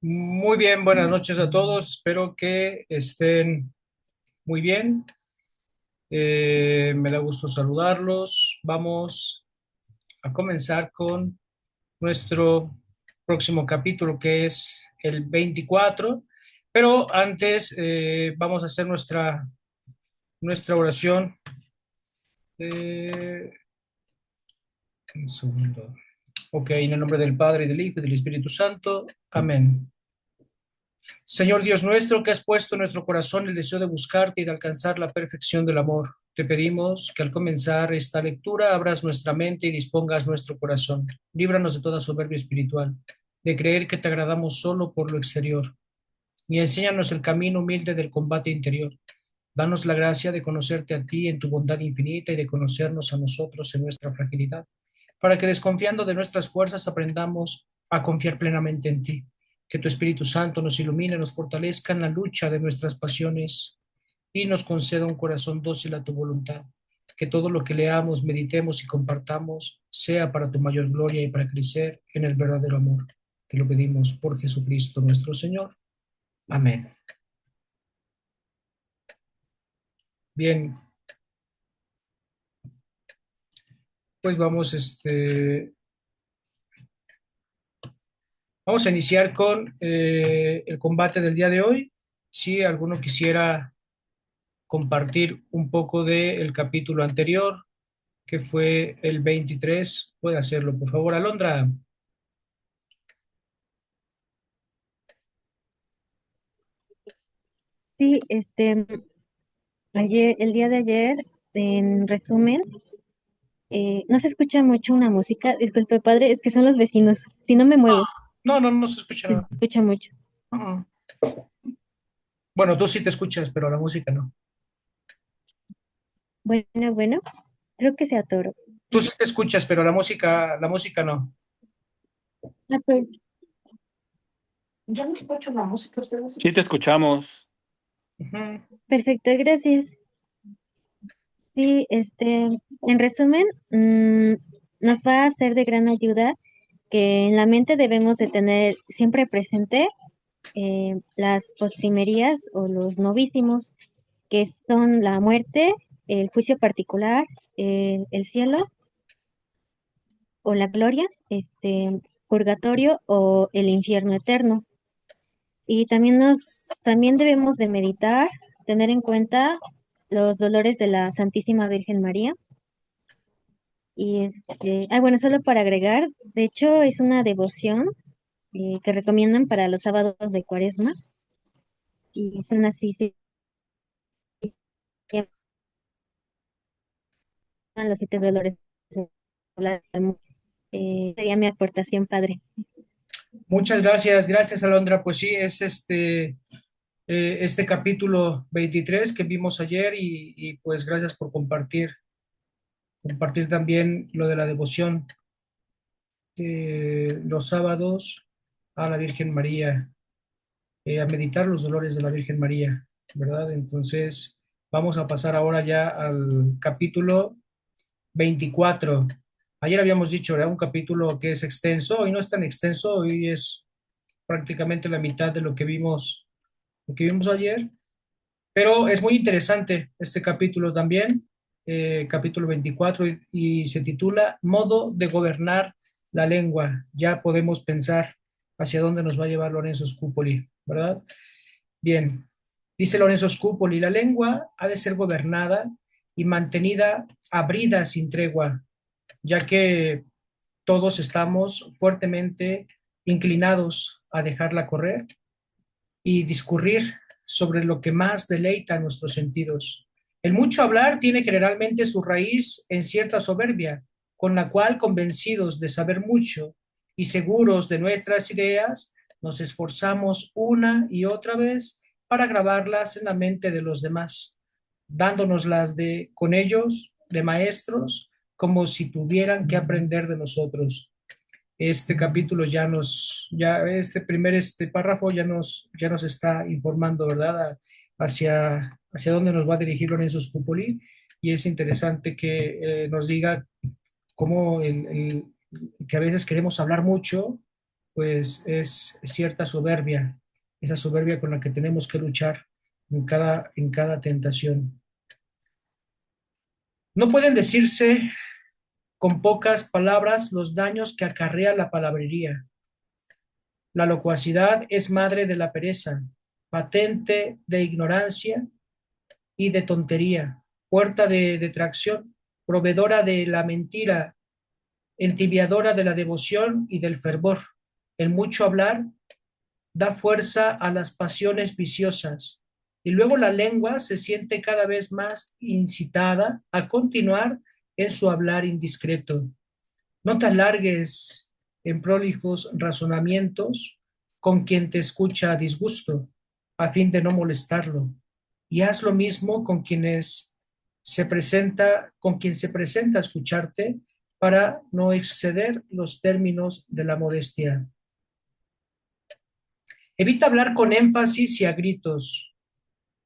Muy bien, buenas noches a todos. Espero que estén muy bien. Me da gusto saludarlos. Vamos a comenzar con nuestro próximo capítulo, que es el 24. Pero antes vamos a hacer nuestra oración. Eh, un segundo. Ok, en el nombre del Padre, y del Hijo, y del Espíritu Santo. Amén. Señor Dios nuestro, que has puesto en nuestro corazón el deseo de buscarte y de alcanzar la perfección del amor, te pedimos que al comenzar esta lectura abras nuestra mente y dispongas nuestro corazón. Líbranos de toda soberbia espiritual, de creer que te agradamos solo por lo exterior, y enséñanos el camino humilde del combate interior. Danos la gracia de conocerte a ti en tu bondad infinita y de conocernos a nosotros en nuestra fragilidad, para que desconfiando de nuestras fuerzas aprendamos a confiar plenamente en ti. Que tu Espíritu Santo nos ilumine, nos fortalezca en la lucha de nuestras pasiones y nos conceda un corazón dócil a tu voluntad. Que todo lo que leamos, meditemos y compartamos sea para tu mayor gloria y para crecer en el verdadero amor. Te lo pedimos por Jesucristo nuestro Señor. Amén. Bien, pues vamos a iniciar con el combate del día de hoy. Si alguno quisiera compartir un poco del capítulo anterior, que fue el 23, puede hacerlo, por favor, Alondra. Sí, el día de ayer, en resumen, no se escucha mucho una música, disculpe padre, es que son los vecinos, si no me muevo, No, no, no se escucha se nada. escucha mucho. Uh-uh. Bueno, tú sí te escuchas, pero la música no. Bueno, creo que se atoró. Tú sí te escuchas, pero la música no. Ah, pues, Sí, te escuchamos. Ujú. perfecto, gracias. Sí, en resumen, nos va a ser de gran ayuda que en la mente debemos de tener siempre presente las postrimerías o los novísimos, que son la muerte, el juicio particular, el cielo o la gloria, purgatorio o el infierno eterno. Y también debemos de meditar, tener en cuenta los dolores de la Santísima Virgen María. Bueno, solo para agregar, de hecho es una devoción que recomiendan para los sábados de Cuaresma y son así, se llaman los 7 dolores de la alma. Sería mi aportación, padre. Muchas gracias, gracias, Alondra. Pues sí, es este capítulo 23 que vimos ayer y pues gracias por compartir también lo de la devoción los sábados a la Virgen María, a meditar los dolores de la Virgen María, ¿verdad? Entonces, vamos a pasar ahora ya al capítulo 24. Ayer habíamos dicho, era un capítulo que es extenso, hoy no es tan extenso, hoy es prácticamente la mitad de lo que vimos ayer, pero es muy interesante este capítulo también, capítulo 24, y se titula Modo de gobernar la lengua. Ya podemos pensar hacia dónde nos va a llevar Lorenzo Scupoli, ¿verdad? Bien, dice Lorenzo Scupoli, la lengua ha de ser gobernada y mantenida abrida sin tregua, ya que todos estamos fuertemente inclinados a dejarla correr y discurrir sobre lo que más deleita nuestros sentidos. El mucho hablar tiene generalmente su raíz en cierta soberbia, con la cual, convencidos de saber mucho y seguros de nuestras ideas, nos esforzamos una y otra vez para grabarlas en la mente de los demás, dándonoslas con ellos de maestros, como si tuvieran que aprender de nosotros. Este capítulo este párrafo ya nos está informando, ¿verdad? Hacia dónde nos va a dirigir Lorenzo Scupoli, y es interesante que nos diga cómo que a veces queremos hablar mucho pues es cierta soberbia, esa soberbia con la que tenemos que luchar en cada tentación. No pueden decirse con pocas palabras los daños que acarrea la palabrería. La locuacidad es madre de la pereza, patente de ignorancia y de tontería, puerta de detracción, proveedora de la mentira, entibiadora de la devoción y del fervor. El mucho hablar da fuerza a las pasiones viciosas, y luego la lengua se siente cada vez más incitada a continuar en su hablar indiscreto. No te alargues en prolijos razonamientos con quien te escucha a disgusto, a fin de no molestarlo, y haz lo mismo con quien se presenta a escucharte para no exceder los términos de la modestia. Evita hablar con énfasis y a gritos.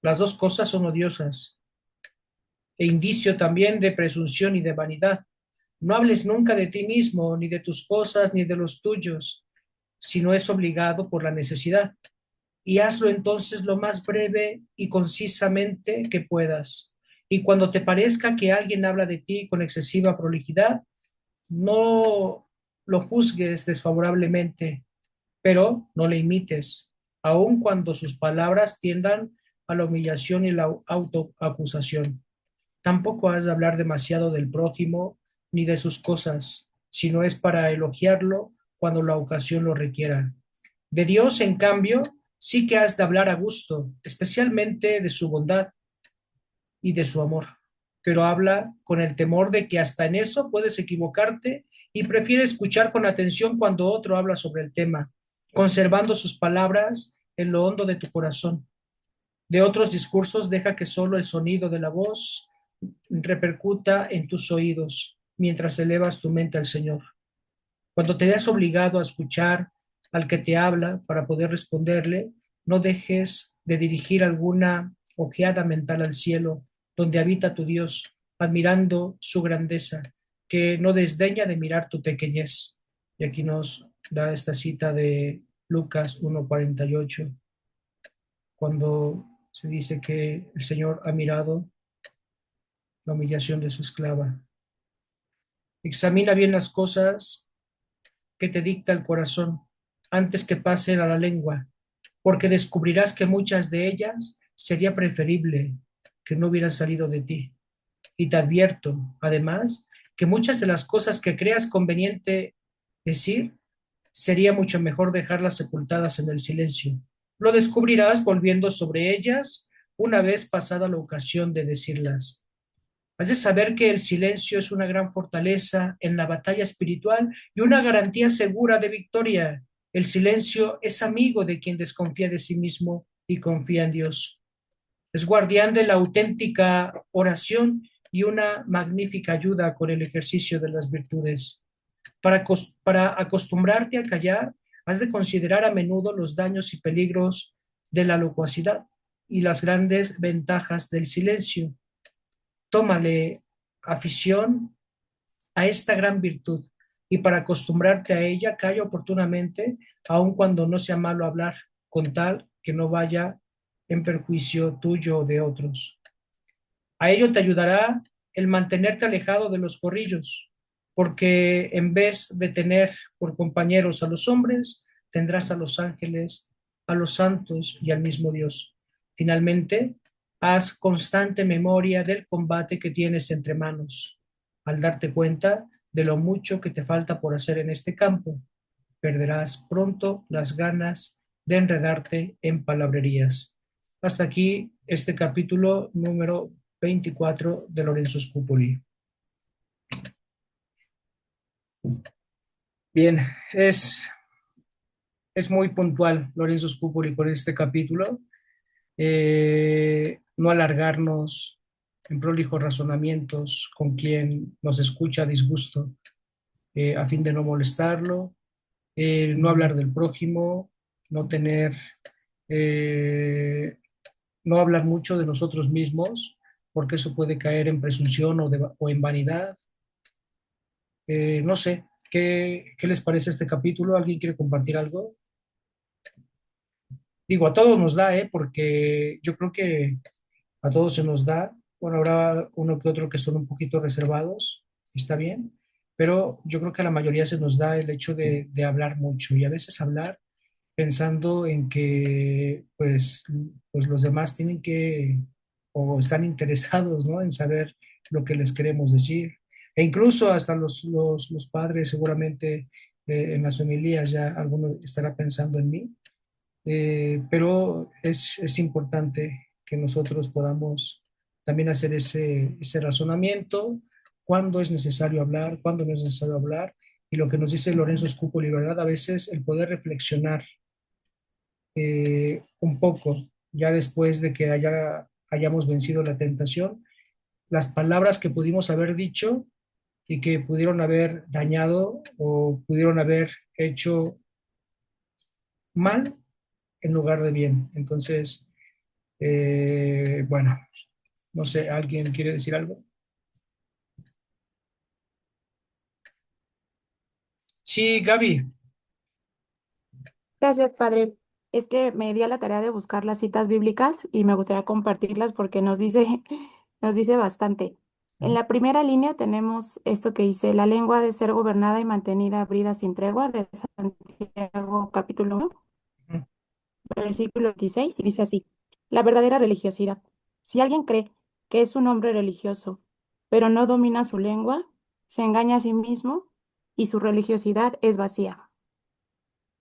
Las dos cosas son odiosas e indicio también de presunción y de vanidad. No hables nunca de ti mismo, ni de tus cosas, ni de los tuyos, si no es obligado por la necesidad. Y hazlo entonces lo más breve y concisamente que puedas. Y cuando te parezca que alguien habla de ti con excesiva prolijidad, no lo juzgues desfavorablemente, pero no le imites, aun cuando sus palabras tiendan a la humillación y la autoacusación. Tampoco has de hablar demasiado del prójimo ni de sus cosas, si no es para elogiarlo cuando la ocasión lo requiera. De Dios, en cambio, sí que has de hablar a gusto, especialmente de su bondad y de su amor, pero habla con el temor de que hasta en eso puedes equivocarte y prefiere escuchar con atención cuando otro habla sobre el tema, conservando sus palabras en lo hondo de tu corazón. De otros discursos deja que solo el sonido de la voz repercuta en tus oídos mientras elevas tu mente al Señor. Cuando te veas obligado a escuchar al que te habla para poder responderle, no dejes de dirigir alguna ojeada mental al cielo, donde habita tu Dios, admirando su grandeza, que no desdeña de mirar tu pequeñez. Y aquí nos da esta cita de Lucas 1:48, cuando se dice que el Señor ha mirado la humillación de su esclava. Examina bien las cosas que te dicta el corazón antes que pasen a la lengua, porque descubrirás que muchas de ellas sería preferible que no hubieran salido de ti. Y te advierto, además, que muchas de las cosas que creas conveniente decir, sería mucho mejor dejarlas sepultadas en el silencio. Lo descubrirás volviendo sobre ellas una vez pasada la ocasión de decirlas. Has de saber que el silencio es una gran fortaleza en la batalla espiritual y una garantía segura de victoria. El silencio es amigo de quien desconfía de sí mismo y confía en Dios. Es guardián de la auténtica oración y una magnífica ayuda con el ejercicio de las virtudes. Para acostumbrarte a callar, has de considerar a menudo los daños y peligros de la locuacidad y las grandes ventajas del silencio. Tómale afición a esta gran virtud y para acostumbrarte a ella, calla oportunamente, aun cuando no sea malo hablar, con tal que no vaya en perjuicio tuyo o de otros. A ello te ayudará el mantenerte alejado de los corrillos, porque en vez de tener por compañeros a los hombres, tendrás a los ángeles, a los santos y al mismo Dios. Finalmente, haz constante memoria del combate que tienes entre manos. Al darte cuenta de lo mucho que te falta por hacer en este campo, perderás pronto las ganas de enredarte en palabrerías. Hasta aquí este capítulo número 24 de Lorenzo Scupoli. Bien, es muy puntual Lorenzo Scupoli con este capítulo. No alargarnos en prolijos razonamientos con quien nos escucha a disgusto, a fin de no molestarlo, no hablar del prójimo, no tener, eh, no hablar mucho de nosotros mismos, porque eso puede caer en presunción o en vanidad. No sé, ¿qué les parece este capítulo? ¿Alguien quiere compartir algo? Digo, a todos nos da, ¿eh? Porque yo creo que a todos se nos da. Bueno, habrá uno que otro que son un poquito reservados, está bien, pero yo creo que a la mayoría se nos da el hecho de hablar mucho y a veces hablar pensando en que pues los demás tienen que o están interesados, ¿no? En saber lo que les queremos decir. E incluso hasta los padres seguramente en las homilías ya alguno estará pensando en mí, pero es importante que nosotros podamos también hacer ese razonamiento, cuándo es necesario hablar, cuándo no es necesario hablar, y lo que nos dice Lorenzo Scupoli, ¿verdad? A veces el poder reflexionar un poco, ya después de que hayamos vencido la tentación, las palabras que pudimos haber dicho y que pudieron haber dañado o pudieron haber hecho mal en lugar de bien. Entonces, bueno, no sé, ¿alguien quiere decir algo? Sí, Gaby. Gracias, padre. Es que me di a la tarea de buscar las citas bíblicas y me gustaría compartirlas porque nos dice, nos dice bastante. En la primera línea tenemos esto que dice, la lengua ha de ser gobernada y mantenida abrida sin tregua, de Santiago capítulo 1, versículo 26, y dice así, la verdadera religiosidad. Si alguien cree que es un hombre religioso, pero no domina su lengua, se engaña a sí mismo y su religiosidad es vacía.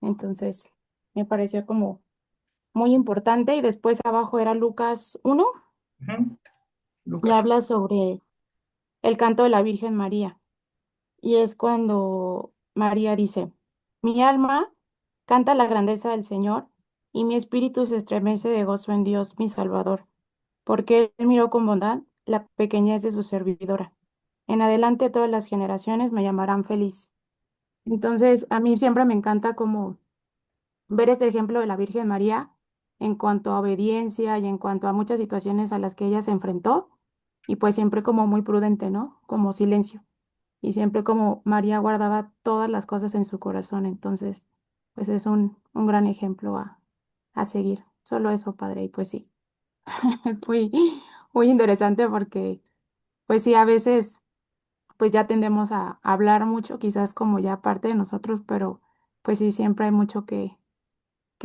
Entonces, me pareció como muy importante. Y después abajo era Lucas 1 Ujú. y Lucas. habla sobre el canto de la Virgen María. Y es cuando María dice, mi alma canta la grandeza del Señor y mi espíritu se estremece de gozo en Dios, mi Salvador, porque Él miró con bondad la pequeñez de su servidora. En adelante todas las generaciones me llamarán feliz. Entonces, a mí siempre me encanta como ver este ejemplo de la Virgen María en cuanto a obediencia y en cuanto a muchas situaciones a las que ella se enfrentó y pues siempre como muy prudente, ¿no? Como silencio y siempre como María guardaba todas las cosas en su corazón, entonces pues es un gran ejemplo a seguir. Solo eso, padre, y pues sí, es muy interesante porque pues sí, a veces pues ya tendemos a hablar mucho, quizás como ya parte de nosotros, pero pues sí, siempre hay mucho que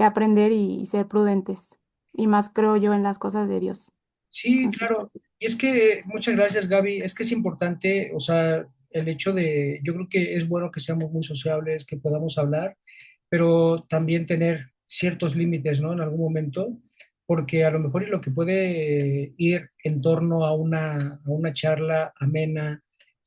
aprender y ser prudentes. Y más creo yo en las cosas de Dios. Sí, Entonces, pues claro. Y es que, muchas gracias, Gaby. Es que es importante, o sea, el hecho de, yo creo que es bueno que seamos muy sociables, que podamos hablar, pero también tener ciertos límites, ¿no? En algún momento, porque a lo mejor y lo que puede ir en torno a una charla amena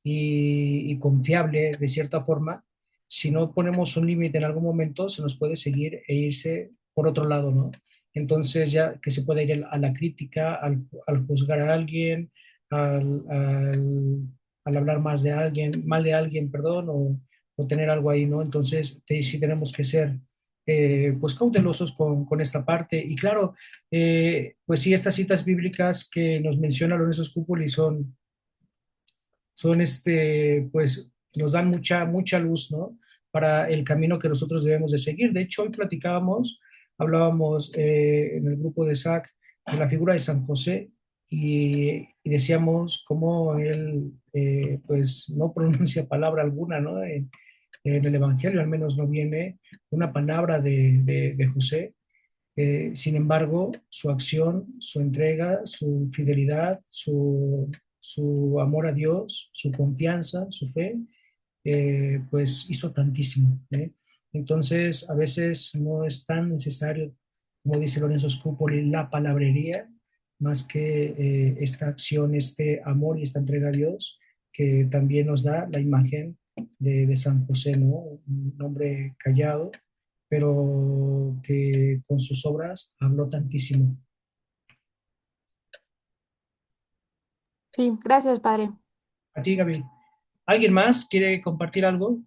y confiable, de cierta forma, si no ponemos un límite en algún momento, se nos puede seguir e irse por otro lado, ¿no? Entonces ya que se puede ir a la crítica, al juzgar a alguien, al, al, al hablar más de alguien, mal de alguien, perdón, o tener algo ahí, ¿no? Entonces sí tenemos que ser pues cautelosos con esta parte. Y claro, pues sí, estas citas bíblicas que nos menciona Lorenzo Scupoli son pues nos dan mucha luz, ¿no? Para el camino que nosotros debemos de seguir. De hecho, hoy hablábamos en el grupo de SAC de la figura de San José y decíamos cómo él, pues, no pronuncia palabra alguna, ¿no? En el Evangelio al menos no viene una palabra de José. Sin embargo, su acción, su entrega, su fidelidad, su amor a Dios, su confianza, su fe, pues hizo tantísimo, ¿eh? Entonces, a veces no es tan necesario, como dice Lorenzo Scupoli, la palabrería, más que esta acción, este amor y esta entrega a Dios, que también nos da la imagen de San José, ¿no? Un hombre callado, pero que con sus obras habló tantísimo. sí, gracias, padre. A ti, Gaby. ¿Alguien más quiere compartir algo?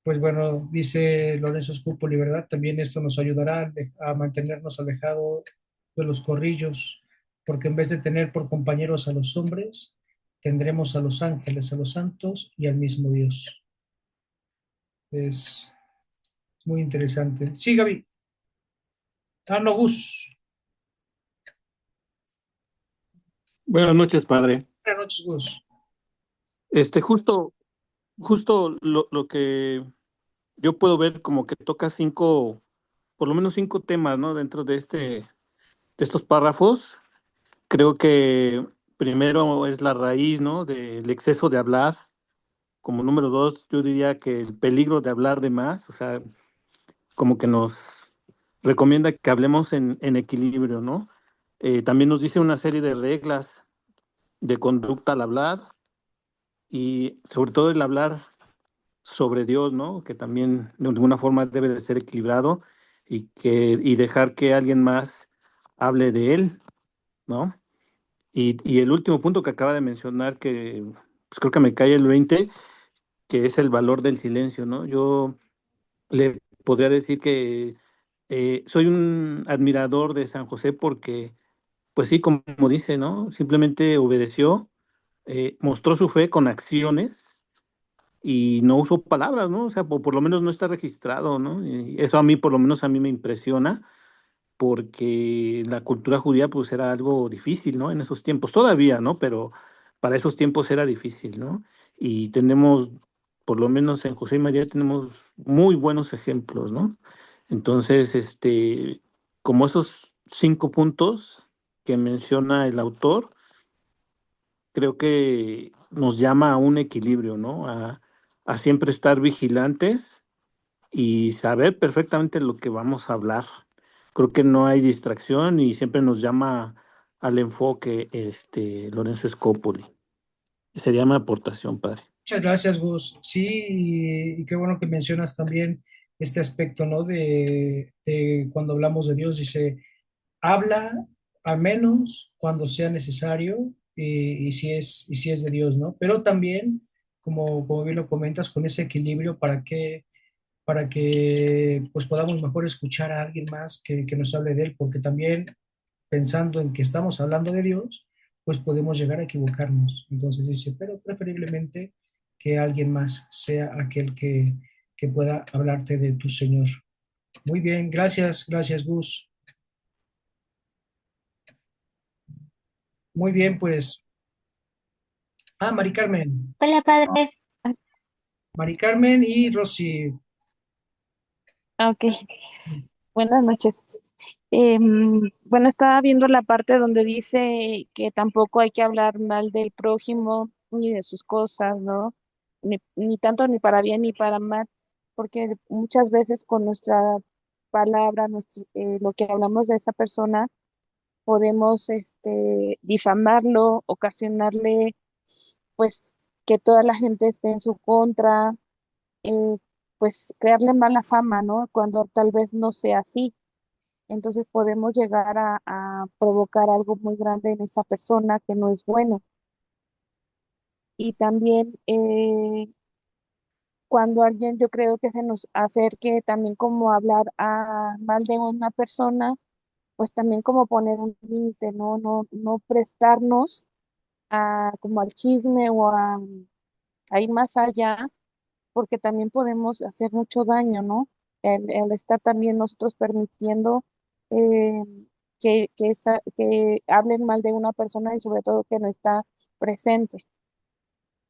pues bueno, dice Lorenzo Scupoli, ¿verdad? También esto nos ayudará a mantenernos alejados de los corrillos, porque en vez de tener por compañeros a los hombres, tendremos a los ángeles, a los santos y al mismo Dios. Es muy interesante. Sí, Gaby. Ah, no, Gus. Buenas noches, padre. Buenas noches, Gus. Justo lo que yo puedo ver como que toca cinco, por lo menos cinco temas, ¿no? Dentro de estos párrafos. Creo que primero es la raíz, ¿no? Del exceso de hablar. Como número dos, yo diría que el peligro de hablar de más, o sea, como que nos recomienda que hablemos en equilibrio, ¿no? También nos dice una serie de reglas de conducta al hablar y sobre todo el hablar sobre Dios, ¿no? Que también de alguna forma debe de ser equilibrado y dejar que alguien más hable de él, ¿no? Y el último punto que acaba de mencionar, que pues creo que me cae el 20, que es el valor del silencio, ¿no? Yo le podría decir que soy un admirador de San José porque, pues sí, como dice, ¿no? Simplemente obedeció, mostró su fe con acciones y no usó palabras, ¿no? O sea, por lo menos no está registrado, ¿no? Y eso a mí, por lo menos a mí me impresiona porque la cultura judía pues era algo difícil, ¿no? En esos tiempos, todavía, ¿no? Pero para esos tiempos era difícil, ¿no? Y tenemos, por lo menos en José y María, tenemos muy buenos ejemplos, ¿no? Entonces, como esos cinco puntos que menciona el autor, creo que nos llama a un equilibrio, ¿no? A siempre estar vigilantes y saber perfectamente lo que vamos a hablar. Creo que no hay distracción y siempre nos llama al enfoque Lorenzo Scopoli. Sería mi aportación, padre. Muchas gracias, Gus. Sí, y qué bueno que mencionas también este aspecto, ¿no? De cuando hablamos de Dios, dice, habla al menos cuando sea necesario y si es de Dios, ¿no? Pero también, como bien lo comentas, con ese equilibrio para que pues podamos mejor escuchar a alguien más que nos hable de él, porque también pensando en que estamos hablando de Dios, pues podemos llegar a equivocarnos. Entonces dice, pero preferiblemente que alguien más sea aquel que pueda hablarte de tu Señor. Muy bien, gracias, gracias, Gus. Muy bien, pues, Mari Carmen, Hola, padre. Mari Carmen y Rosy. Ok, buenas noches. Bueno, estaba viendo la parte donde dice que tampoco hay que hablar mal del prójimo ni de sus cosas, ¿no? Ni tanto ni para bien ni para mal, porque muchas veces con nuestra palabra, lo que hablamos de esa persona, podemos difamarlo, ocasionarle, pues, que toda la gente esté en su contra, eh, pues, crearle mala fama, ¿no? Cuando tal vez no sea así. Entonces podemos llegar a provocar algo muy grande en esa persona que no es bueno. Y también cuando alguien, yo creo que se nos acerque también como hablar mal de una persona, pues también como poner un límite, ¿no? No prestarnos como al chisme o a ir más allá, porque también podemos hacer mucho daño, ¿no? El estar también nosotros permitiendo eh, que hablen mal de una persona y sobre todo que no está presente.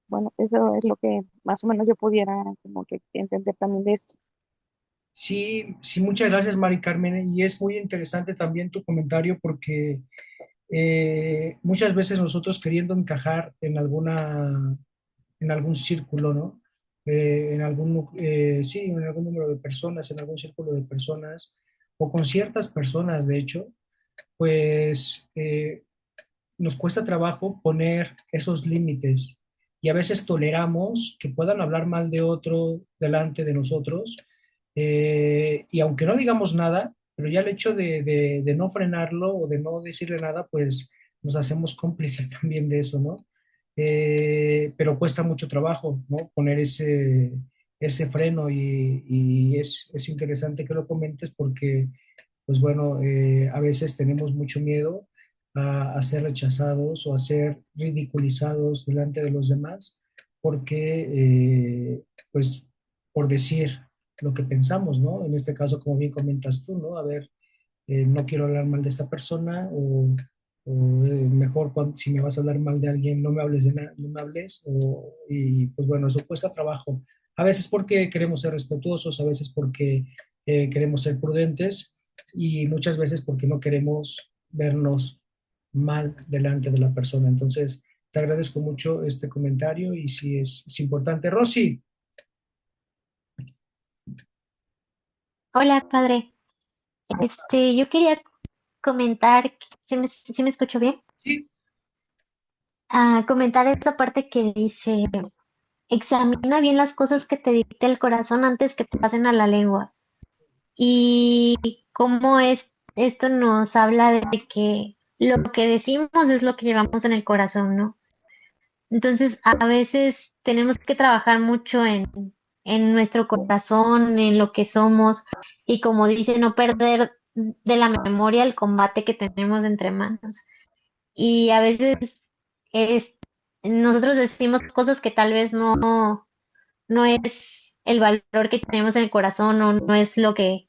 Bueno, eso es lo que más o menos yo pudiera como que entender también de esto. Sí, sí, muchas gracias, Mari Carmen. Y es muy interesante también tu comentario porque muchas veces nosotros queriendo encajar en algún círculo, ¿no? Sí, en algún número de personas, en algún círculo de personas, o con ciertas personas, de hecho, pues nos cuesta trabajo poner esos límites y a veces toleramos que puedan hablar mal de otro delante de nosotros y aunque no digamos nada, pero ya el hecho de no frenarlo o de no decirle nada, pues nos hacemos cómplices también de eso, ¿no? Pero cuesta mucho trabajo, ¿no? Poner ese freno y es interesante que lo comentes porque, pues bueno, a veces tenemos mucho miedo a ser rechazados o a ser ridiculizados delante de los demás porque, pues, por decir lo que pensamos, ¿no? En este caso, como bien comentas tú, ¿no? A ver, no quiero hablar mal de esta persona o mejor si me vas a hablar mal de alguien, no me hables de nada, no me hables y pues bueno, eso cuesta trabajo. A veces porque queremos ser respetuosos, a veces porque queremos ser prudentes y muchas veces porque no queremos vernos mal delante de la persona. Entonces, te agradezco mucho este comentario y sí es importante. Rosy, Hola, padre. Yo quería comentar, ¿sí me escucho bien? sí, Comentar esa parte que dice, examina bien las cosas que te dicta el corazón antes que pasen a la lengua. Y cómo esto nos habla de que lo que decimos es lo que llevamos en el corazón, ¿no? Entonces, a veces tenemos que trabajar mucho en nuestro corazón, en lo que somos, y como dice, no perder de la memoria el combate que tenemos entre manos. Y a veces es, nosotros decimos cosas que tal vez no es el valor que tenemos en el corazón o no es lo que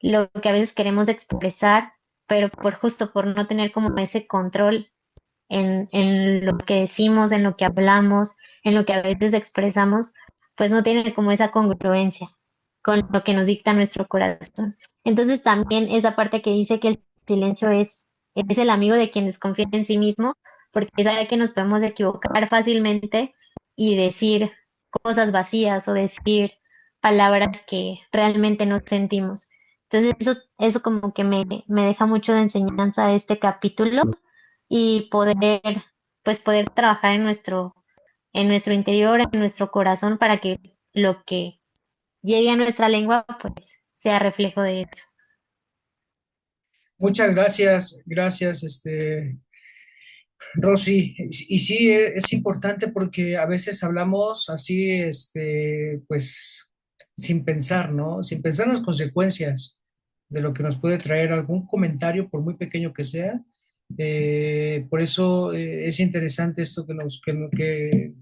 a veces queremos expresar, pero justo por no tener como ese control en lo que decimos, en lo que hablamos, en lo que a veces expresamos, pues no tiene como esa congruencia con lo que nos dicta nuestro corazón. Entonces también esa parte que dice que el silencio es el amigo de quien desconfía en sí mismo, porque sabe que nos podemos equivocar fácilmente y decir cosas vacías o decir palabras que realmente no sentimos. Entonces eso como que me deja mucho de enseñanza este capítulo y poder trabajar en nuestro interior, en nuestro corazón, para que lo que llegue a nuestra lengua, pues, sea reflejo de eso. muchas gracias, gracias, Rosy. Y sí, es importante porque a veces hablamos así, pues, sin pensar, ¿no? Sin pensar en las consecuencias de lo que nos puede traer algún comentario, por muy pequeño que sea. Por eso es interesante esto que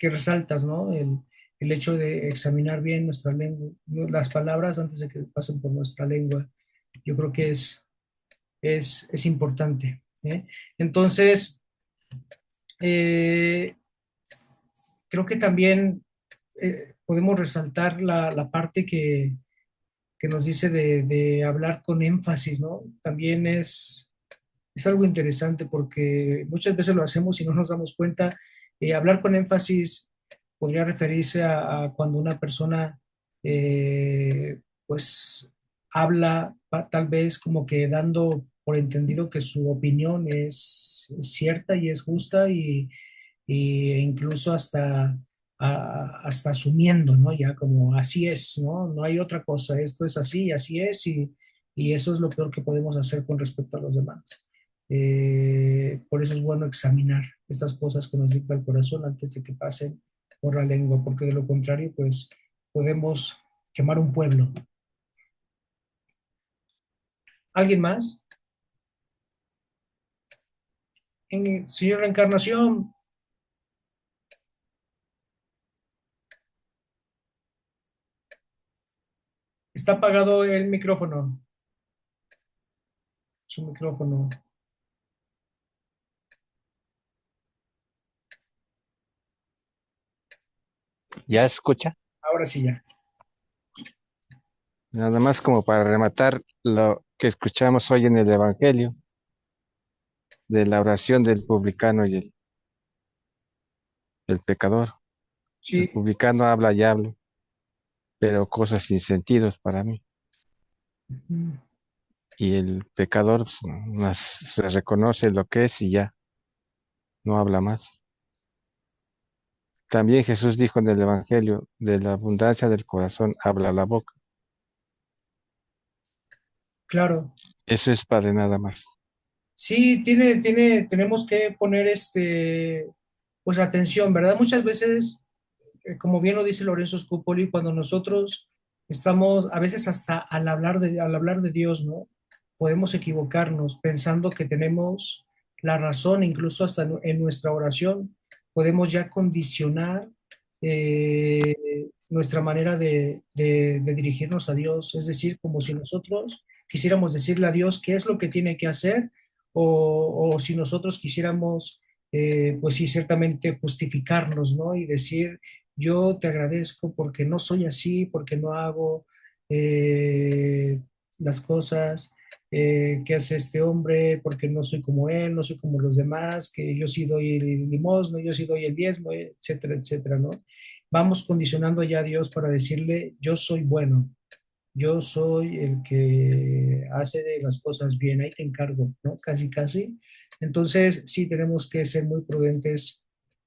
resaltas, ¿no? El hecho de examinar bien nuestra lengua, las palabras antes de que pasen por nuestra lengua. Yo creo que es importante, ¿eh? Entonces, eh, creo que también podemos resaltar la parte que nos dice de hablar con énfasis, ¿no? También es algo interesante porque muchas veces lo hacemos y no nos damos cuenta. Hablar con énfasis podría referirse a cuando una persona, pues, habla tal vez como que dando por entendido que su opinión es cierta y es justa e incluso hasta asumiendo, ¿no? Ya como así es, ¿no? No hay otra cosa, esto es así, así es y eso es lo peor que podemos hacer con respecto a los demás. Por eso es bueno examinar estas cosas que nos dicta el corazón antes de que pasen por la lengua, porque de lo contrario, pues podemos quemar un pueblo. ¿Alguien más? Señor Reencarnación, está apagado el micrófono, su micrófono. ¿Ya escucha? Ahora sí ya. Nada más como para rematar lo que escuchamos hoy en el Evangelio, de la oración del publicano y el pecador. El Sí, publicano habla y habla, pero cosas sin sentidos para mí. Y el pecador pues, se reconoce lo que es y ya, no habla más. También Jesús dijo en el Evangelio, de la abundancia del corazón habla la boca. claro. Eso es para nada más. Sí, tenemos que poner pues atención, ¿verdad? Muchas veces como bien lo dice Lorenzo Scupoli, cuando nosotros estamos, a veces hasta al hablar de Dios, ¿no? Podemos equivocarnos pensando que tenemos la razón, incluso hasta en nuestra oración, podemos ya condicionar nuestra manera de dirigirnos a Dios, es decir, como si nosotros quisiéramos decirle a Dios qué es lo que tiene que hacer, o si nosotros quisiéramos, pues sí, ciertamente justificarnos, ¿no? Y decir, yo te agradezco porque no soy así, porque no hago las cosas que hace este hombre, porque no soy como él, no soy como los demás, que yo sí doy el limosno, yo sí doy el diezmo, etcétera, etcétera, ¿no? Vamos condicionando ya a Dios para decirle, yo soy bueno, yo soy el que hace de las cosas bien, ahí te encargo, ¿no? Casi, casi. Entonces, sí tenemos que ser muy prudentes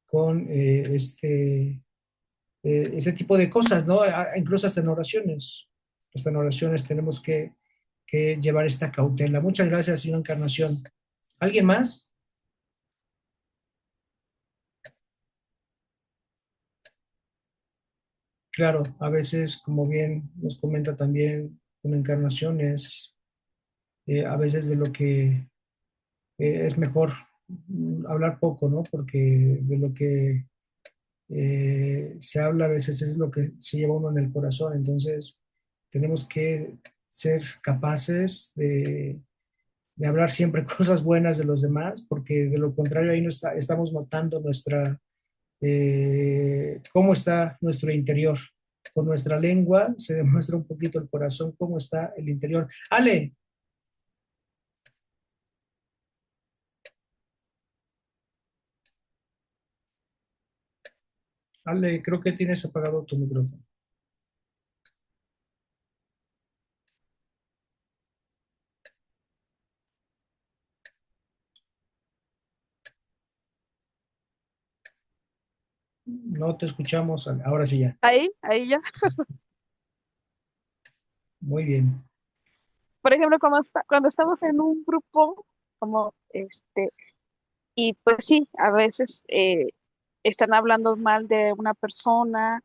con este tipo de cosas, ¿no? Incluso hasta en oraciones. Hasta en oraciones tenemos que llevar esta cautela. Muchas gracias, señora Encarnación. ¿Alguien más? Claro, a veces, como bien nos comenta también una Encarnación, es a veces de lo que es mejor hablar poco, ¿no? Porque de lo que se habla a veces es lo que se lleva uno en el corazón. Entonces, tenemos que ser capaces de hablar siempre cosas buenas de los demás, porque de lo contrario ahí no estamos notando cómo está nuestro interior. Con nuestra lengua se demuestra un poquito el corazón, cómo está el interior. Ale, Ale, creo que tienes apagado tu micrófono. No te escuchamos, Ale. Ahora sí ya. Ahí ya. Muy bien. Por ejemplo, cuando estamos en un grupo, como y pues sí, a veces están hablando mal de una persona,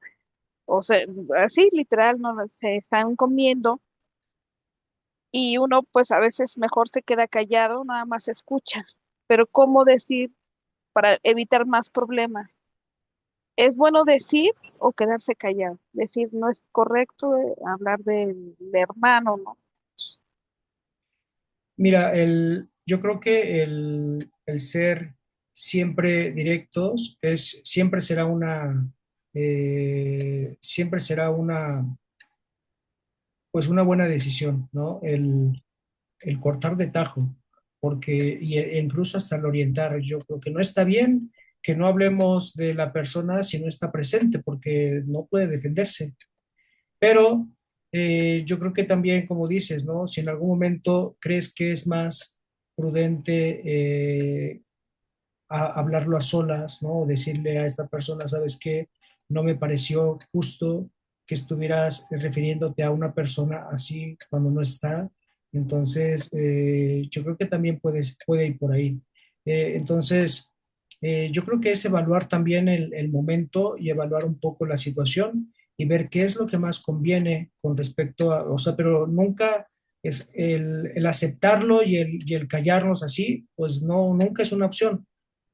o sea, así literal, no se están comiendo, y uno pues a veces mejor se queda callado, nada más escucha. Pero ¿cómo decir para evitar más problemas? ¿Es bueno decir o quedarse callado? Decir, no es correcto hablar del hermano, ¿no? Mira, yo creo que el ser siempre directos siempre será pues una buena decisión, ¿no? El cortar de tajo, porque, e incluso hasta el orientar, yo creo que no está bien que no hablemos de la persona si no está presente, porque no puede defenderse. Pero yo creo que también, como dices, ¿no? Si en algún momento crees que es más prudente hablarlo a solas, ¿no? O decirle a esta persona, ¿sabes qué? No me pareció justo que estuvieras refiriéndote a una persona así cuando no está. Entonces, yo creo que también puede ir por ahí. Entonces, yo creo que es evaluar también el momento y evaluar un poco la situación y ver qué es lo que más conviene con respecto a, o sea, pero nunca es el aceptarlo y el callarnos así, pues no, nunca es una opción.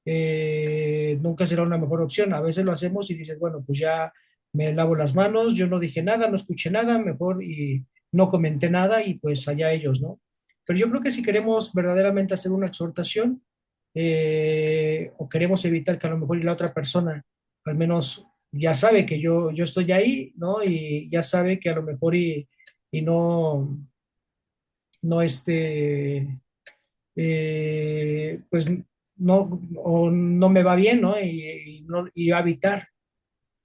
Nunca será una mejor opción. A veces lo hacemos y dices, bueno, pues ya me lavo las manos, yo no dije nada, no escuché nada, mejor y no comenté nada y pues allá ellos, ¿no? Pero yo creo que si queremos verdaderamente hacer una exhortación o queremos evitar que a lo mejor y la otra persona al menos ya sabe que yo estoy ahí, ¿no? Y ya sabe que a lo mejor y no pues no, o no me va bien, ¿no? Y va a evitar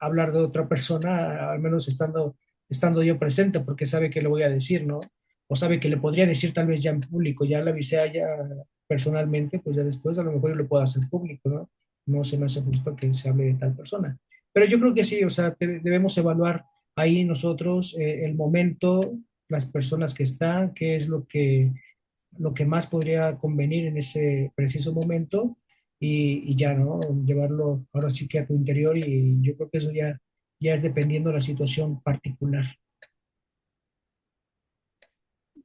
hablar de otra persona, al menos estando yo presente, porque sabe que le voy a decir, ¿no? O sabe que le podría decir tal vez ya en público, ya la avisé a ella personalmente, pues ya después a lo mejor yo lo puedo hacer público, ¿no? No se me hace justo que se hable de tal persona. Pero yo creo que sí, o sea, debemos evaluar ahí nosotros el momento, las personas que están, qué es lo que más podría convenir en ese preciso momento y ya, ¿no? Llevarlo ahora sí que a tu interior y yo creo que eso ya ya es dependiendo de la situación particular.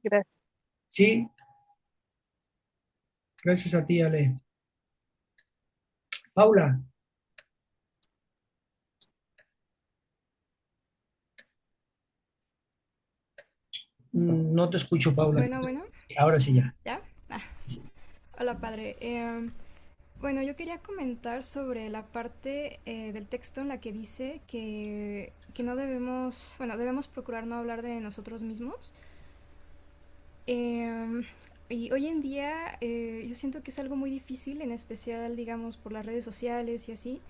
Gracias. Sí, gracias a ti, Ale. Paula, no te escucho, Paula. Bueno, Ahora sí ya. ¿ya? Ah, hola, padre. Bueno, yo quería comentar sobre la parte del texto en la que dice que no debemos, bueno, debemos procurar no hablar de nosotros mismos. Em, y hoy en día yo siento que es algo muy difícil, en especial, digamos, por las redes sociales y así,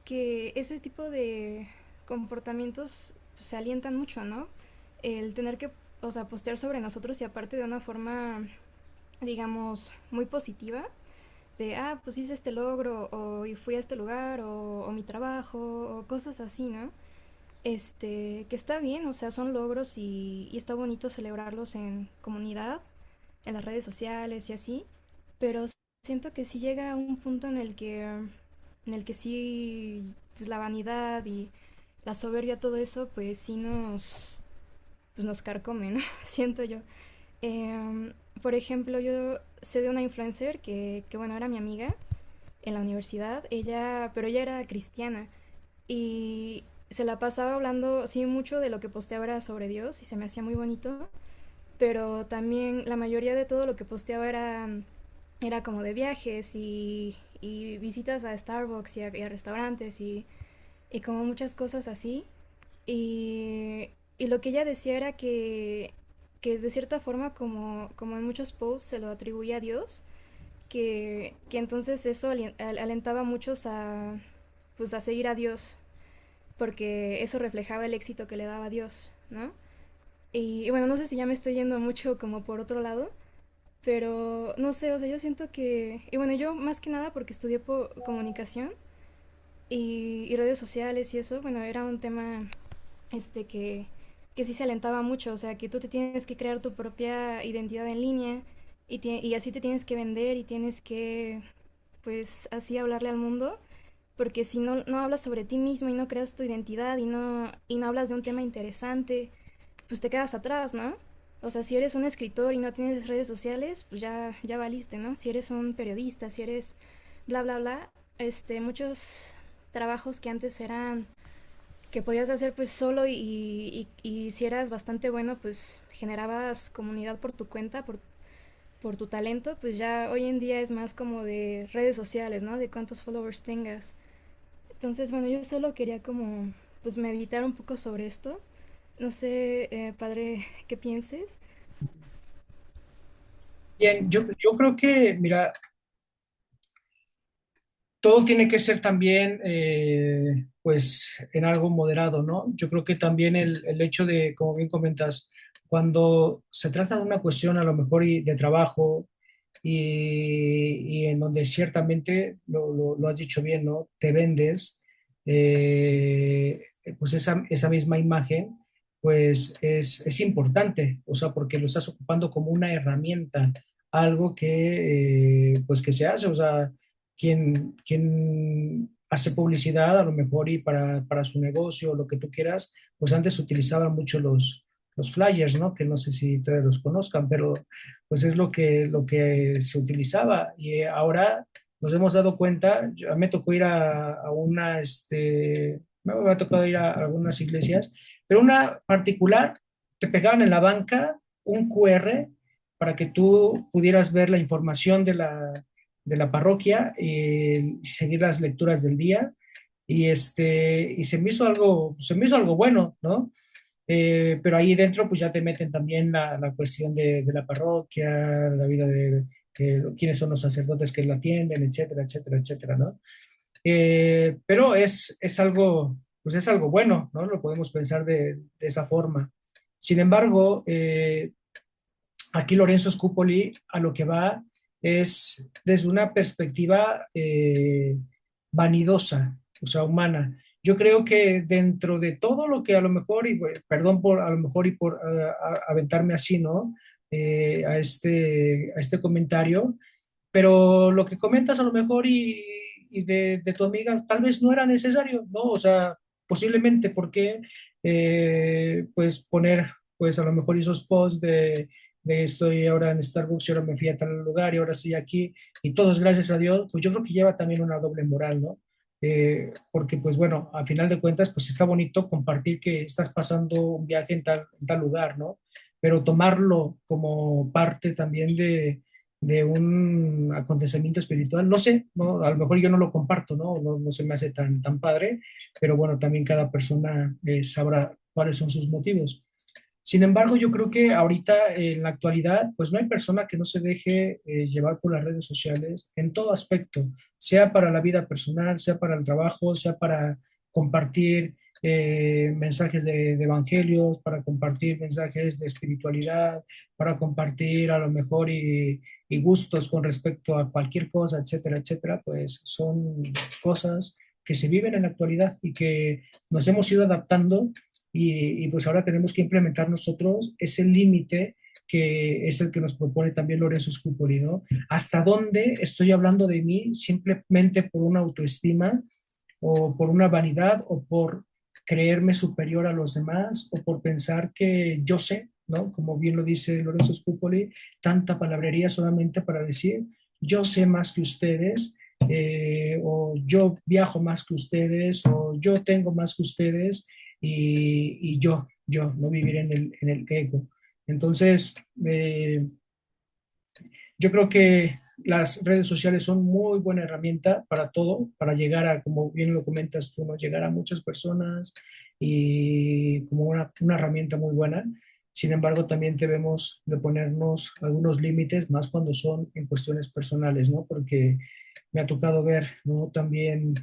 que ese tipo de comportamientos pues, se alientan mucho, ¿no? El tener que, o sea, postear sobre nosotros y aparte de una forma, digamos, muy positiva, de, ah, pues hice este logro, o y fui a este lugar, o mi trabajo, o cosas así, ¿no? Que está bien, o sea, son logros y está bonito celebrarlos en comunidad, en las redes sociales y así, pero siento que sí llega a un punto en el que sí, pues la vanidad y la soberbia, todo eso, pues sí nos carcome, ¿no? Siento yo. Por ejemplo, yo sé de una influencer que, bueno, era mi amiga en la universidad, pero ella era cristiana y se la pasaba hablando, sí, mucho de lo que posteaba era sobre Dios y se me hacía muy bonito, pero también la mayoría de todo lo que posteaba era como de viajes y visitas a Starbucks y a restaurantes y como muchas cosas así. Y lo que ella decía era que de cierta forma, como en muchos posts se lo atribuía a Dios, que entonces eso alentaba a muchos pues, a seguir a Dios, porque eso reflejaba el éxito que le daba a Dios, ¿no? Y bueno, no sé si ya me estoy yendo mucho como por otro lado, pero no sé, o sea, yo siento que, y bueno, yo más que nada porque estudié comunicación y redes sociales y eso, bueno, era un tema que sí se alentaba mucho, o sea, que tú te tienes que crear tu propia identidad en línea y así te tienes que vender y tienes que, pues, así hablarle al mundo, porque si no hablas sobre ti mismo y no creas tu identidad y no hablas de un tema interesante, pues te quedas atrás, ¿no? O sea, si eres un escritor y no tienes redes sociales, pues ya valiste, ¿no? Si eres un periodista, si eres bla, bla, bla, muchos trabajos que antes eran que podías hacer pues solo y si eras bastante bueno, pues generabas comunidad por tu cuenta, por tu talento, pues ya hoy en día es más como de redes sociales, ¿no? De cuántos followers tengas. Entonces, bueno, yo solo quería como pues meditar un poco sobre esto. No sé, padre, ¿qué pienses? Bien, yo creo que, mira, todo tiene que ser también, pues, en algo moderado, ¿no? Yo creo que también el hecho de, como bien comentas, cuando se trata de una cuestión a lo mejor de trabajo y en donde ciertamente, lo has dicho bien, ¿no? Te vendes, pues esa misma imagen, pues es importante, o sea, porque lo estás ocupando como una herramienta, algo que, pues, que se hace, o sea quien hace publicidad a lo mejor y para su negocio o lo que tú quieras, pues antes utilizaban mucho los flyers, ¿no? Que no sé si todos los conozcan, pero pues es lo que se utilizaba y ahora nos hemos dado cuenta, me tocó ir a una, me ha tocado ir a algunas iglesias, pero una particular, te pegaban en la banca un QR para que tú pudieras ver la información de la parroquia y seguir las lecturas del día. Y se me hizo algo bueno, ¿no? Pero ahí dentro pues ya te meten también la cuestión de la parroquia, la vida de quiénes son los sacerdotes que la atienden, etcétera, etcétera, etcétera, ¿no? Pero es algo, pues es algo bueno, ¿no? Lo podemos pensar de esa forma. Sin embargo, aquí Lorenzo Scupoli a lo que va es desde una perspectiva vanidosa, o sea, humana. Yo creo que dentro de todo lo que a lo mejor, y bueno, perdón por a lo mejor y por aventarme así, ¿no? A este comentario, pero lo que comentas a lo mejor y de tu amiga tal vez no era necesario, ¿no? O sea, posiblemente porque pues poner pues a lo mejor esos posts de estoy ahora en Starbucks y ahora me fui a tal lugar y ahora estoy aquí y todo es gracias a Dios, pues yo creo que lleva también una doble moral, ¿no? Porque pues bueno, a final de cuentas pues está bonito compartir que estás pasando un viaje en tal lugar, ¿no? Pero tomarlo como parte también de un acontecimiento espiritual, no sé, ¿no? A lo mejor yo no lo comparto, ¿no? No se me hace tan padre, pero bueno, también cada persona sabrá cuáles son sus motivos. Sin embargo, yo creo que ahorita, en la actualidad, pues no hay persona que no se deje llevar por las redes sociales en todo aspecto, sea para la vida personal, sea para el trabajo, sea para compartir mensajes de evangelios, para compartir mensajes de espiritualidad, para compartir a lo mejor y gustos con respecto a cualquier cosa, etcétera, etcétera, pues son cosas que se viven en la actualidad y que nos hemos ido adaptando pues ahora tenemos que implementar nosotros ese límite que es el que nos propone también Lorenzo Scupoli, ¿no? ¿Hasta dónde estoy hablando de mí simplemente por una autoestima o por una vanidad o por creerme superior a los demás o por pensar que yo sé, ¿no? Como bien lo dice Lorenzo Scupoli, tanta palabrería solamente para decir yo sé más que ustedes, o yo viajo más que ustedes, o yo tengo más que ustedes, y yo, no vivir en el ego. Entonces, yo creo que las redes sociales son muy buena herramienta para todo, para llegar a, como bien lo comentas tú, ¿no? Llegar a muchas personas y como una herramienta muy buena. Sin embargo, también debemos de ponernos algunos límites, más cuando son en cuestiones personales, ¿no? Porque me ha tocado ver, ¿no? También,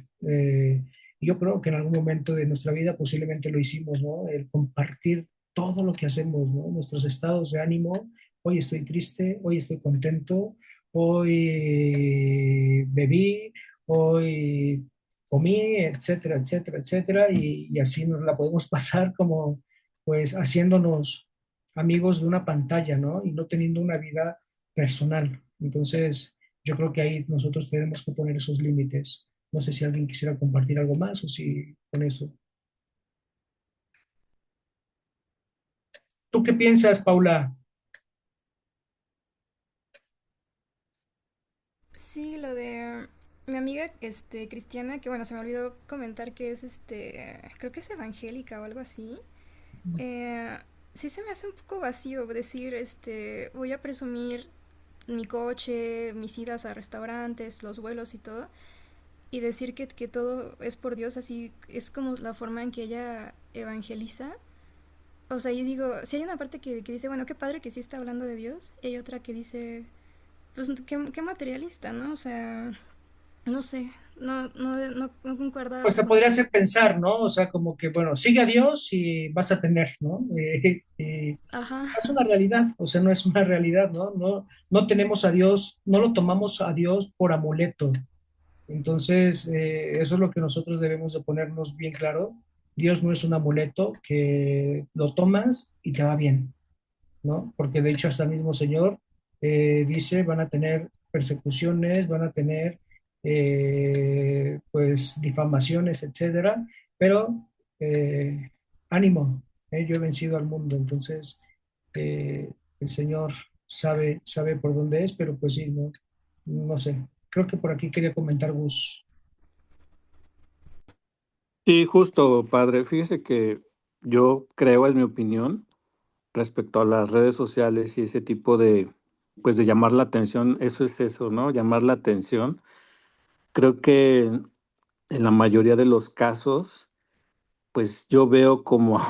yo creo que en algún momento de nuestra vida posiblemente lo hicimos, ¿no? El compartir todo lo que hacemos, ¿no? Nuestros estados de ánimo. Hoy estoy triste, hoy estoy contento, hoy bebí, hoy comí, etcétera, etcétera, etcétera, y así nos la podemos pasar como, pues, haciéndonos amigos de una pantalla, ¿no? Y no teniendo una vida personal. Entonces, yo creo que ahí nosotros tenemos que poner esos límites. No sé si alguien quisiera compartir algo más o si con eso. ¿Tú qué piensas, Paula? Sí, lo de mi amiga Cristiana, que bueno, se me olvidó comentar que es creo que es evangélica o algo así. Eh, sí se me hace un poco vacío decir, voy a presumir mi coche, mis idas a restaurantes, los vuelos y todo, y decir que todo es por Dios, así es como la forma en que ella evangeliza. O sea, yo digo, si hay una parte que dice, bueno, qué padre que sí está hablando de Dios, y hay otra que dice, pues qué materialista, ¿no? O sea, no sé, no concuerda Pues te podría mucho. hacer pensar, ¿no? O sea, como que, bueno, sigue a Dios y vas a tener, ¿no? Ajá, Es una realidad, o sea, no es una realidad, ¿no? No tenemos a Dios, no lo tomamos a Dios por amuleto. Entonces, eso es lo que nosotros debemos de ponernos bien claro. Dios no es un amuleto que lo tomas y te va bien, ¿no? Porque de hecho hasta el mismo Señor dice, van a tener persecuciones, van a tener pues difamaciones, etcétera, pero eh, ánimo, yo he vencido al mundo, entonces el Señor sabe por dónde es, pero pues sí, no sé. Creo que por aquí quería comentar Gus. Sí, justo, padre. Fíjese que yo creo, es mi opinión, respecto a las redes sociales y ese tipo de, pues de llamar la atención, eso es eso, ¿no? Llamar la atención. Creo que en la mayoría de los casos, pues yo veo como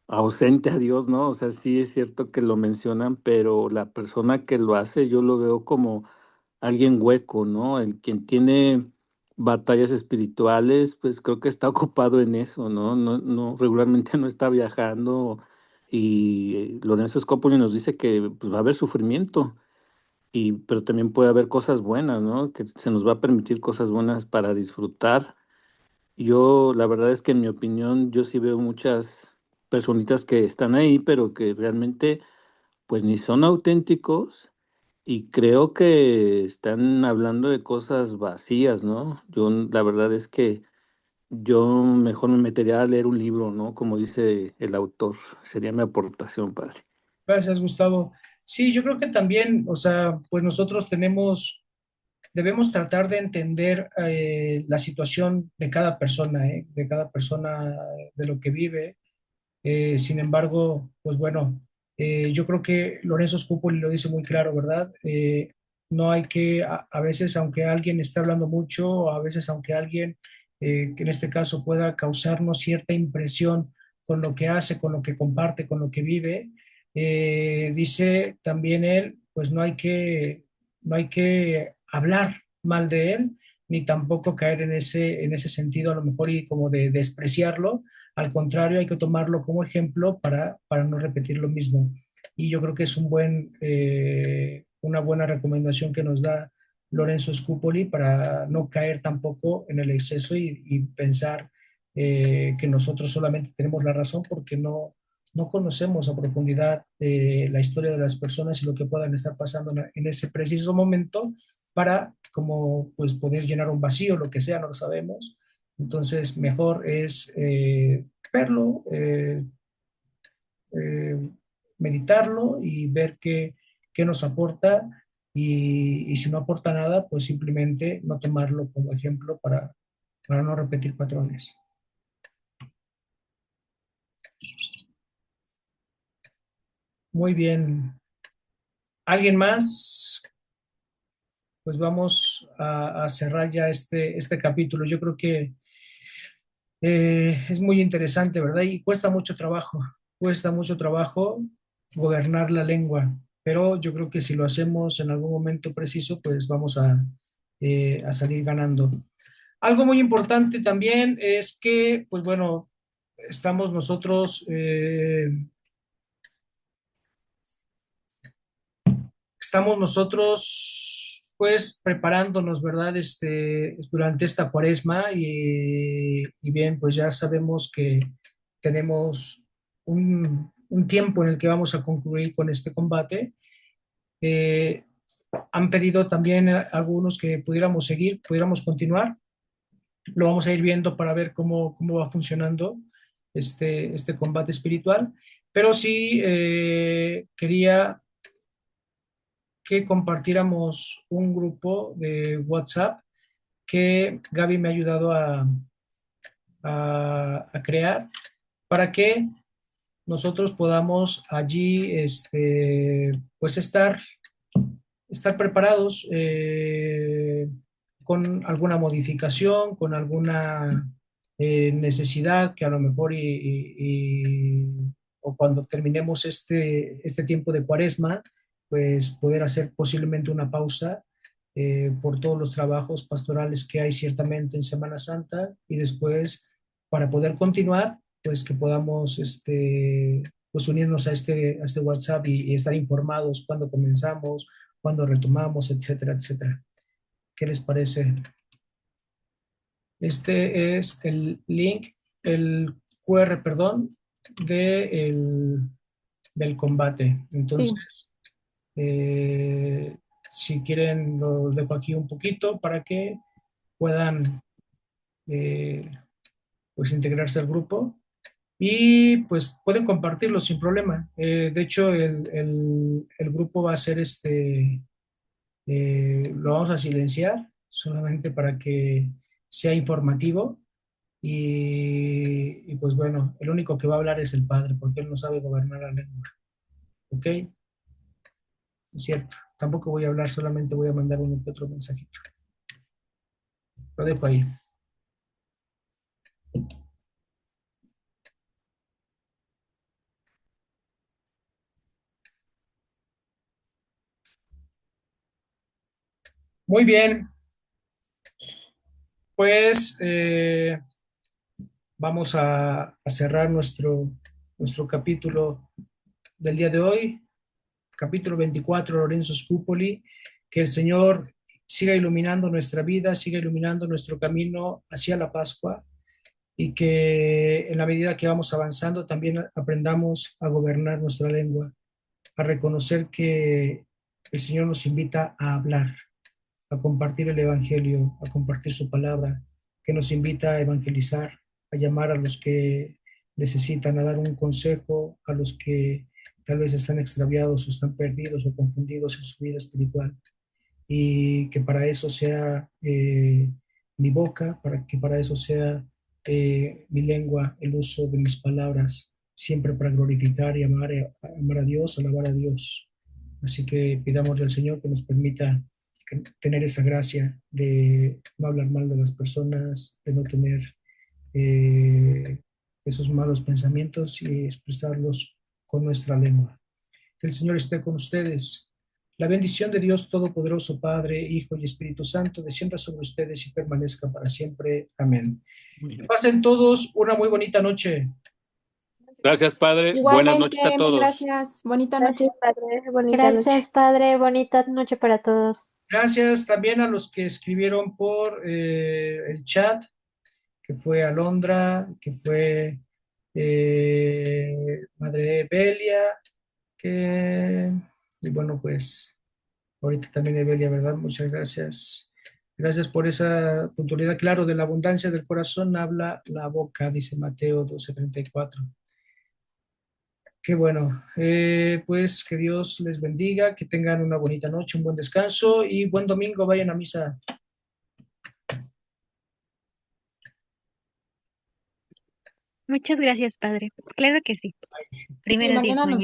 ausente a Dios, ¿no? O sea, sí es cierto que lo mencionan, pero la persona que lo hace, yo lo veo como alguien hueco, ¿no? El quien tiene batallas espirituales, pues creo que está ocupado en eso, ¿no? No, regularmente no está viajando y Lorenzo Scopoli nos dice que pues, va a haber sufrimiento, pero también puede haber cosas buenas, ¿no? Que se nos va a permitir cosas buenas para disfrutar. Yo, la verdad es que en mi opinión, yo sí veo muchas personitas que están ahí, pero que realmente pues ni son auténticos y creo que están hablando de cosas vacías, ¿no? Yo la verdad es que Yo mejor me metería a leer un libro, ¿no? Como dice el autor. Sería mi aportación, padre. Gracias, Gustavo. Sí, yo creo que también, o sea, pues nosotros debemos tratar de entender la situación de cada persona, de cada persona, de lo que vive. Sin embargo, pues bueno, yo creo que Lorenzo Scupoli lo dice muy claro, ¿verdad? No hay que, a veces, aunque alguien esté hablando mucho, a veces, aunque alguien, que en este caso pueda causarnos cierta impresión con lo que hace, con lo que comparte, con lo que vive, dice también él, pues no hay que hablar mal de él, ni tampoco caer en ese sentido, a lo mejor, y como de despreciarlo. Al contrario, hay que tomarlo como ejemplo para no repetir lo mismo. Y yo creo que es una buena recomendación que nos da Lorenzo Scupoli para no caer tampoco en el exceso y pensar que nosotros solamente tenemos la razón porque no conocemos a profundidad la historia de las personas y lo que puedan estar pasando en ese preciso momento para como pues poder llenar un vacío, lo que sea, no lo sabemos. Entonces, mejor es verlo, eh, meditarlo y ver qué nos aporta y si no aporta nada, pues simplemente no tomarlo como ejemplo para no repetir patrones. Muy bien. ¿Alguien más? Pues vamos a cerrar ya este capítulo. Yo creo que es muy interesante, ¿verdad? Y cuesta mucho trabajo gobernar la lengua, pero yo creo que si lo hacemos en algún momento preciso, pues vamos a salir ganando. Algo muy importante también es que, pues bueno, estamos nosotros, pues preparándonos, ¿verdad? Durante esta cuaresma y bien, pues ya sabemos que tenemos un tiempo en el que vamos a concluir con este combate. Eh, Han pedido también algunos que pudiéramos continuar. Lo vamos a ir viendo para ver cómo va funcionando este combate espiritual. Pero sí quería que compartiéramos un grupo de WhatsApp que Gaby me ha ayudado a crear para que nosotros podamos allí pues estar preparados con alguna modificación, con alguna necesidad que a lo mejor o cuando terminemos este tiempo de cuaresma, pues poder hacer posiblemente una pausa por todos los trabajos pastorales que hay ciertamente en Semana Santa y después para poder continuar, pues que podamos pues unirnos a este WhatsApp y estar informados cuando comenzamos, cuando retomamos, etcétera, etcétera. ¿Qué les parece? Este es el QR, perdón, del combate. Sí, Entonces, si quieren, lo dejo aquí un poquito para que puedan eh, pues integrarse al grupo y pues pueden compartirlo sin problema. De hecho, el grupo va a ser lo vamos a silenciar solamente para que sea informativo y pues bueno, el único que va a hablar es el padre porque él no sabe gobernar la lengua, ¿ok? Es cierto, tampoco voy a hablar, solamente voy a mandar uno que otro mensajito. Lo dejo ahí. Muy bien, pues vamos a cerrar nuestro capítulo del día de hoy, capítulo 24, Lorenzo Scupoli. Que el Señor siga iluminando nuestra vida, siga iluminando nuestro camino hacia la Pascua y que en la medida que vamos avanzando también aprendamos a gobernar nuestra lengua, a reconocer que el Señor nos invita a hablar, a compartir el Evangelio, a compartir su palabra, que nos invita a evangelizar, a llamar a los que necesitan, a dar un consejo a los que tal vez están extraviados o están perdidos o confundidos en su vida espiritual. Y que para eso sea mi boca, para eso sea mi lengua, el uso de mis palabras, siempre para glorificar y amar a Dios, alabar a Dios. Así que pidamos al Señor que nos permita tener esa gracia de no hablar mal de las personas, de no tener eh, esos malos pensamientos y expresarlos con nuestra lengua. Que el Señor esté con ustedes. La bendición de Dios Todopoderoso, Padre, Hijo y Espíritu Santo, descienda sobre ustedes y permanezca para siempre. Amén. Que pasen todos una muy bonita noche. Gracias, Padre. Buenas noches a Igualmente, mil todos. gracias. Bonita noche. Gracias, Padre. Bonita noche. Gracias, Padre. Bonita noche para todos. Gracias también a los que escribieron por el chat, que fue Alondra, que fue Madre Belia, y bueno, pues ahorita también Evelia, ¿verdad? Muchas gracias. Gracias por esa puntualidad. Claro, de la abundancia del corazón habla la boca, dice Mateo 12:34. Qué bueno. Pues que Dios les bendiga, que tengan una bonita noche, un buen descanso y buen domingo. Vayan a misa. Muchas gracias, Padre. Claro que sí. Y Primero Dios, mañana nos mañana.